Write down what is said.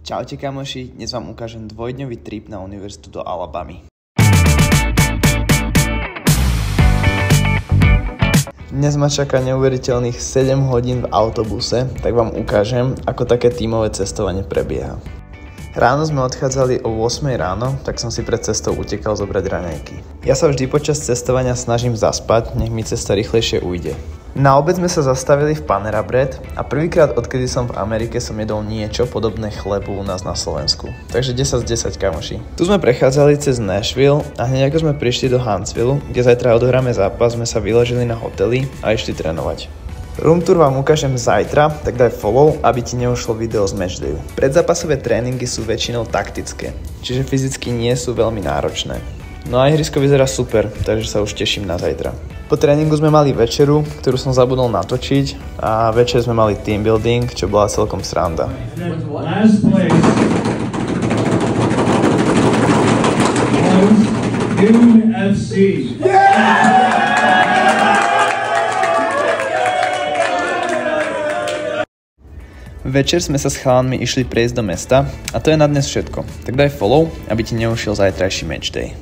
Čaute kamoši, dnes vám ukážem dvojdňový trip na univerzitu do Alabamy. Dnes ma čaká neuveriteľných 7 hodín v autobuse, tak vám ukážem, ako také tímové cestovanie prebieha. Ráno sme odchádzali o 8 ráno, tak som si pred cestou utekal zobrať raňajky. Ja sa vždy počas cestovania snažím zaspať, nech mi cesta rýchlejšie ujde. Na obed sme sa zastavili v Panera Bread a prvýkrát odkedy som v Amerike som jedol niečo podobné chlebu u nás na Slovensku. Takže 10 z 10 kamoši. Tu sme prechádzali cez Nashville a hneď ako sme prišli do Huntsville, kde zajtra odohráme zápas, sme sa vyložili na hotely a išli trénovať. Room tour vám ukážem zajtra, tak daj follow, aby ti neušlo video z matchdayu. Predzápasové tréningy sú väčšinou taktické, čiže fyzicky nie sú veľmi náročné. No a ihrisko vyzerá super, takže sa už teším na zajtra. Po tréningu sme mali večeru, ktorú som zabudol natočiť a večer sme mali team building, čo bola celkom sranda. Last place. Dune FC. Večer sme sa s chalanmi išli prejsť do mesta a to je na dnes všetko. Tak daj follow, aby ti neušiel zajtrajší matchday.